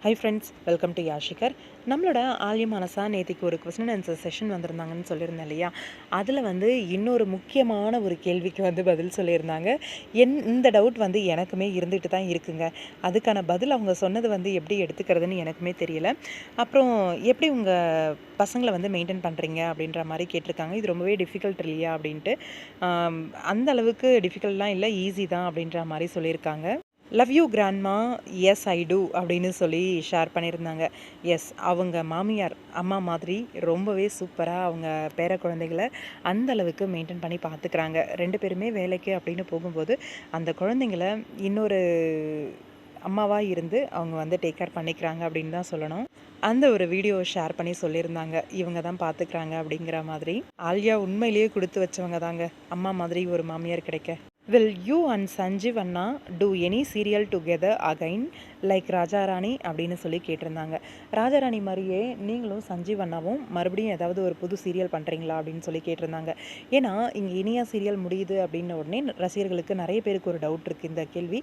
High friends, welcome to Yashikar. நம்மளோட ஆல்ய மனசா நேத்திக்கு ஒரு கொஸ்டின் ஆன்சர் செஷன் வந்திருந்தாங்கன்னு சொல்லியிருந்தேன் இல்லையா? அதில் இன்னொரு முக்கியமான ஒரு கேள்விக்கு பதில் சொல்லியிருந்தாங்க. இந்த டவுட் எனக்குமே இருந்துட்டு தான் இருக்குங்க. அதுக்கான பதில் அவங்க சொன்னது எப்படி எடுத்துக்கிறதுன்னு எனக்குமே தெரியல. அப்புறம் எப்படி உங்கள் பசங்களை மெயின்டைன் பண்ணுறீங்க அப்படின்ற மாதிரி கேட்டிருக்காங்க. இது ரொம்பவே டிஃபிகல்ட் இல்லையா அப்படின்ட்டு. அந்த அளவுக்கு டிஃபிகல்ட்லாம் இல்லை, ஈஸி தான் அப்படின்ற மாதிரி சொல்லியிருக்காங்க. Love you grandma, yes I do அப்படின்னு சொல்லி ஷேர் பண்ணியிருந்தாங்க. எஸ், அவங்க மாமியார் அம்மா மாதிரி ரொம்பவே சூப்பராக அவங்க பேர குழந்தைகளை அந்த அளவுக்கு மெயின்டைன் பண்ணி பார்த்துக்கிறாங்க. 2 பேருமே வேலைக்கு அப்படின்னு போகும்போது அந்த குழந்தைங்கள இன்னொரு அம்மாவாக இருந்து அவங்க டேக் கேர் பண்ணிக்கிறாங்க அப்படின்னு தான் சொல்லணும். அந்த ஒரு வீடியோ ஷேர் பண்ணி சொல்லியிருந்தாங்க, இவங்க தான் பார்த்துக்கிறாங்க அப்படிங்கிற மாதிரி. ஆல்யா உண்மையிலேயே கொடுத்து வச்சவங்க தாங்க, அம்மா மாதிரி ஒரு மாமியார் கிடைக்க. வில் யூ அண்ட் சஞ்சீவ் அண்ணா do any serial together again like Raja Rani அப்படின்னு சொல்லி கேட்டிருந்தாங்க. ராஜாராணி மாதிரியே நீங்களும் சஞ்சீவ் அண்ணாவும் மறுபடியும் ஏதாவது ஒரு புது சீரியல் பண்ணுறீங்களா அப்படின்னு சொல்லி கேட்டிருந்தாங்க. ஏன்னா இங்கே இனியா சீரியல் முடியுது அப்படின்ன உடனே ரசிகர்களுக்கு நிறைய பேருக்கு ஒரு டவுட் இருக்குது. இந்த கேள்வி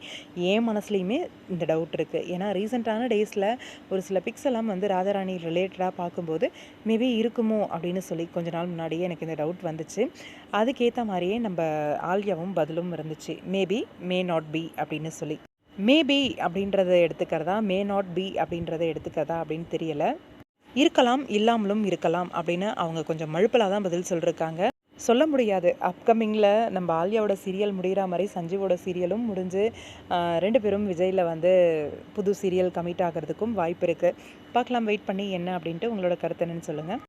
என் மனசுலையுமே இந்த டவுட் இருக்குது. ஏன்னா ரீசெண்டான டேஸில் ஒரு சில பிக்ஸ் எல்லாம் ராஜாராணி ரிலேட்டடாக பார்க்கும்போது மேபி இருக்குமோ அப்படின்னு சொல்லி கொஞ்ச நாள் முன்னாடியே எனக்கு இந்த டவுட் வந்துச்சு. அதுக்கேற்ற மாதிரியே நம்ம ஆல்யாவும் பதிலும் இருந்துச்சு, மேபி மே நாட் பி அப்படின்னு சொல்லி. மேபி அப்படின்றத எடுத்துக்கிறதா, மே நாட் பி அப்படின்றத எடுத்துக்கிறதா அப்படின்னு தெரியல. இருக்கலாம், இல்லாமலும் இருக்கலாம் அப்படின்னு அவங்க கொஞ்சம் மழுப்பலாக தான் பதில் சொல்லியிருக்காங்க. சொல்ல முடியாது. அப்கமிங்கில் நம்ம ஆல்யாவோட சீரியல் முடிகிற மாதிரி சஞ்சீவோட சீரியலும் முடிஞ்சு 2 பேரும் விஜயில் புது சீரியல் கமிட் ஆகிறதுக்கும் வாய்ப்பு இருக்குது. பார்க்கலாம், வெயிட் பண்ணி என்ன அப்படின்ட்டு உங்களோட கருத்து என்னன்னு சொல்லுங்கள்.